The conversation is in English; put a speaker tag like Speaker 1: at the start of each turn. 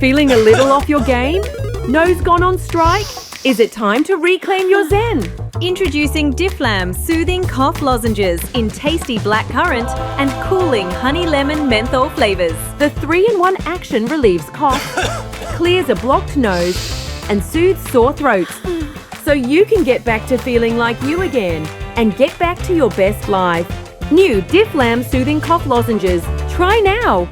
Speaker 1: Feeling a little off your game? Nose gone on strike? Is it time to reclaim your zen?
Speaker 2: Introducing Difflam Soothing Cough Lozenges in tasty blackcurrant and cooling honey lemon menthol flavours.
Speaker 1: The 3-in-1 action relieves cough, clears a blocked nose, and soothes sore throats. So you can get back to feeling like you again and get back to your best life. New Difflam Soothing Cough Lozenges. Try now.